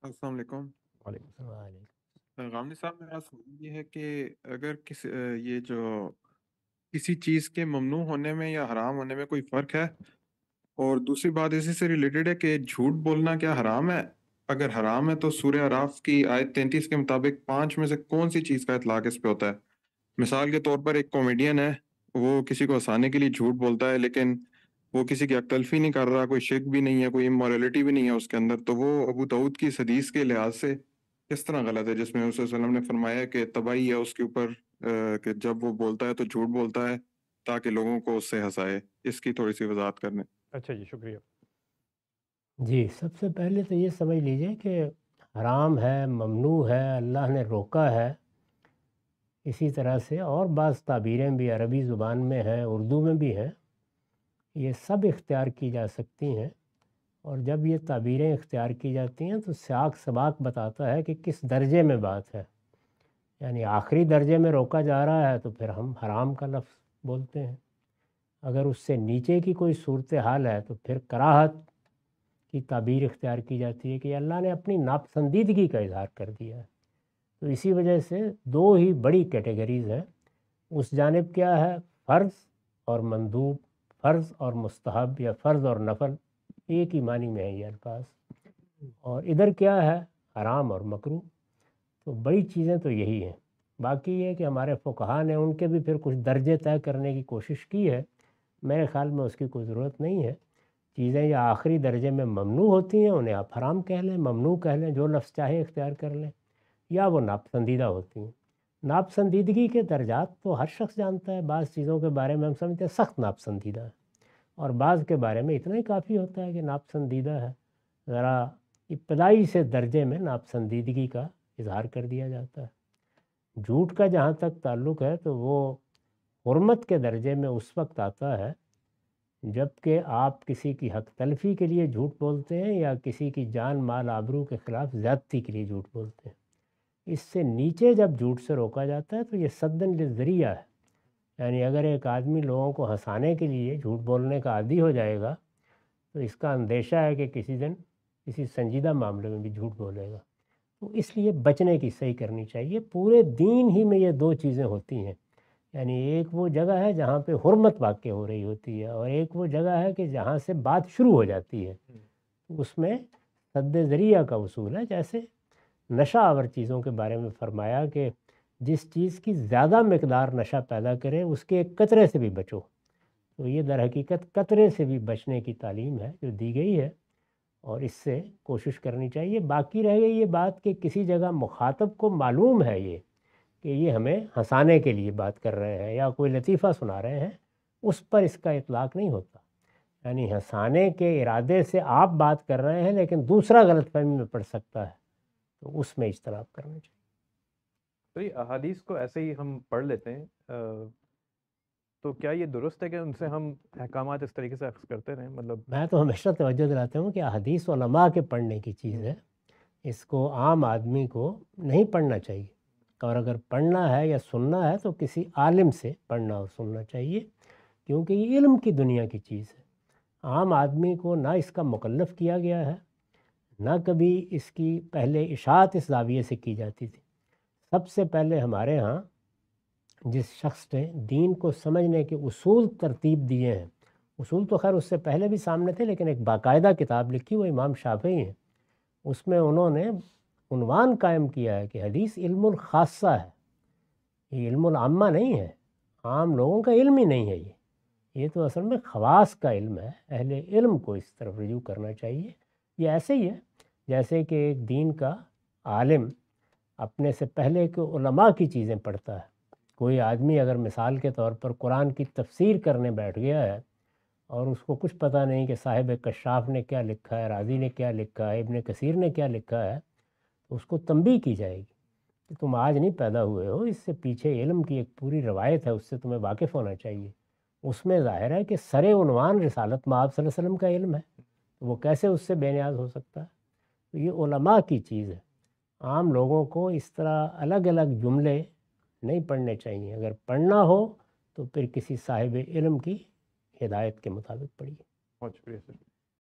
السلام علیکم۔ وعلیکم السلام۔ وعلیکم۔ غامدی صاحب، میرا سوال یہ ہے کہ اگر یہ جو کسی چیز کے ممنوع ہونے میں یا حرام ہونے میں کوئی فرق ہے، اور دوسری بات اسی سے ریلیٹڈ ہے کہ جھوٹ بولنا کیا حرام ہے؟ اگر حرام ہے تو سورہ اعراف کی آیت 33 کے مطابق 5 میں سے کون سی چیز کا اطلاق اس پہ ہوتا ہے؟ مثال کے طور پر ایک کامیڈین ہے، وہ کسی کو ہنسانے کے لیے جھوٹ بولتا ہے، لیکن وہ کسی کی حق تلفی نہیں کر رہا، کوئی شرک بھی نہیں ہے، کوئی امورالٹی بھی نہیں ہے اس کے اندر، تو وہ ابو داؤد کی اس حدیث کے لحاظ سے کس طرح غلط ہے جس میں اس وسلم نے فرمایا کہ تباہی ہے اس کے اوپر کہ جب وہ بولتا ہے تو جھوٹ بولتا ہے تاکہ لوگوں کو اس سے ہنسائے؟ اس کی تھوڑی سی وضاحت کرنے۔ اچھا جی، شکریہ۔ جی، سب سے پہلے تو یہ سمجھ لیجئے کہ حرام ہے، ممنوع ہے، اللہ نے روکا ہے۔ اسی طرح سے اور بعض تعبیریں بھی عربی زبان میں ہیں، اردو میں بھی ہیں، یہ سب اختیار کی جا سکتی ہیں، اور جب یہ تعبیریں اختیار کی جاتی ہیں تو سیاق سباق بتاتا ہے کہ کس درجے میں بات ہے۔ یعنی آخری درجے میں روکا جا رہا ہے تو پھر ہم حرام کا لفظ بولتے ہیں، اگر اس سے نیچے کی کوئی صورتحال ہے تو پھر کراہت کی تعبیر اختیار کی جاتی ہے کہ اللہ نے اپنی ناپسندیدگی کا اظہار کر دیا ہے۔ تو اسی وجہ سے دو ہی بڑی کیٹیگریز ہیں، اس جانب کیا ہے فرض اور مندوب، فرض اور مستحب یا فرض اور نفل، ایک ہی معنی میں ہے یہ الفاظ، اور ادھر کیا ہے حرام اور مکروہ۔ تو بڑی چیزیں تو یہی ہیں، باقی یہ کہ ہمارے فقہا نے ان کے بھی پھر کچھ درجے طے کرنے کی کوشش کی ہے، میرے خیال میں اس کی کوئی ضرورت نہیں ہے۔ چیزیں یا آخری درجے میں ممنوع ہوتی ہیں انہیں آپ حرام کہہ لیں، ممنوع کہہ لیں، جو لفظ چاہے اختیار کر لیں، یا وہ ناپسندیدہ ہوتی ہیں۔ ناپسندیدگی کے درجات تو ہر شخص جانتا ہے، بعض چیزوں کے بارے میں ہم سمجھتے ہیں سخت ناپسندیدہ ہے، اور بعض کے بارے میں اتنا ہی کافی ہوتا ہے کہ ناپسندیدہ ہے، ذرا ابتدائی سے درجے میں ناپسندیدگی کا اظہار کر دیا جاتا ہے۔ جھوٹ کا جہاں تک تعلق ہے تو وہ حرمت کے درجے میں اس وقت آتا ہے جب کہ آپ کسی کی حق تلفی کے لیے جھوٹ بولتے ہیں یا کسی کی جان مال آبرو کے خلاف زیادتی کے لیے جھوٹ بولتے ہیں۔ اس سے نیچے جب جھوٹ سے روکا جاتا ہے تو یہ سدن للذریعہ ہے، یعنی اگر ایک آدمی لوگوں کو ہنسانے کے لیے جھوٹ بولنے کا عادی ہو جائے گا تو اس کا اندیشہ ہے کہ کسی دن کسی سنجیدہ معاملے میں بھی جھوٹ بولے گا، تو اس لیے بچنے کی صحیح کرنی چاہیے۔ پورے دین ہی میں یہ دو چیزیں ہوتی ہیں، یعنی ایک وہ جگہ ہے جہاں پہ حرمت واقع ہو رہی ہوتی ہے، اور ایک وہ جگہ ہے کہ جہاں سے بات شروع ہو جاتی ہے، اس میں سد ذریعہ کا اصول ہے۔ جیسے نشہ آور چیزوں کے بارے میں فرمایا کہ جس چیز کی زیادہ مقدار نشہ پیدا کرے اس کے ایک قطرے سے بھی بچو، تو یہ در حقیقت قطرے سے بھی بچنے کی تعلیم ہے جو دی گئی ہے، اور اس سے کوشش کرنی چاہیے۔ باقی رہ گئی یہ بات کہ کسی جگہ مخاطب کو معلوم ہے یہ کہ یہ ہمیں ہنسانے کے لیے بات کر رہے ہیں یا کوئی لطیفہ سنا رہے ہیں، اس پر اس کا اطلاق نہیں ہوتا، یعنی ہنسانے کے ارادے سے آپ بات کر رہے ہیں لیکن دوسرا غلط فہمی میں پڑ سکتا ہے، تو اس میں اجتناب کرنا چاہیے۔ تو یہ احادیث کو ایسے ہی ہم پڑھ لیتے ہیں، تو کیا یہ درست ہے کہ ان سے ہم احکامات اس طریقے سے اخذ کرتے رہیں؟ مطلب میں تو ہمیشہ توجہ دلاتا ہوں کہ حدیث علماء کے پڑھنے کی چیز ہے، اس کو عام آدمی کو نہیں پڑھنا چاہیے، اور اگر پڑھنا ہے یا سننا ہے تو کسی عالم سے پڑھنا اور سننا چاہیے، کیونکہ یہ علم کی دنیا کی چیز ہے۔ عام آدمی کو نہ اس کا مکلف کیا گیا ہے، نہ کبھی اس کی پہلے اشاعت اس زاویے سے کی جاتی تھی۔ سب سے پہلے ہمارے ہاں جس شخص نے دین کو سمجھنے کے اصول ترتیب دیے ہیں، اصول تو خیر اس سے پہلے بھی سامنے تھے لیکن ایک باقاعدہ کتاب لکھی وہ امام شافعی ہیں، اس میں انہوں نے عنوان قائم کیا ہے کہ حدیث علم الخاصہ ہے، یہ علم العامہ نہیں ہے، عام لوگوں کا علم ہی نہیں ہے، یہ تو اصل میں خواص کا علم ہے، اہل علم کو اس طرف رجوع کرنا چاہیے۔ یہ ایسے ہی ہے جیسے کہ ایک دین کا عالم اپنے سے پہلے کے علماء کی چیزیں پڑھتا ہے۔ کوئی آدمی اگر مثال کے طور پر قرآن کی تفسیر کرنے بیٹھ گیا ہے اور اس کو کچھ پتہ نہیں کہ صاحب کشاف نے کیا لکھا ہے، رازی نے کیا لکھا ہے، ابن کثیر نے کیا لکھا ہے، تو اس کو تنبیہ کی جائے گی کہ تم آج نہیں پیدا ہوئے ہو، اس سے پیچھے علم کی ایک پوری روایت ہے، اس سے تمہیں واقف ہونا چاہیے۔ اس میں ظاہر ہے کہ سر عنوان رسالت مآب صلی اللہ علیہ وسلم کا علم ہے، تو وہ کیسے اس سے بے نیاز ہو سکتا ہے؟ تو یہ علماء کی چیز ہے، عام لوگوں کو اس طرح الگ الگ جملے نہیں پڑھنے چاہیے، اگر پڑھنا ہو تو پھر کسی صاحب علم کی ہدایت کے مطابق پڑھیے۔ بہت شکریہ سر۔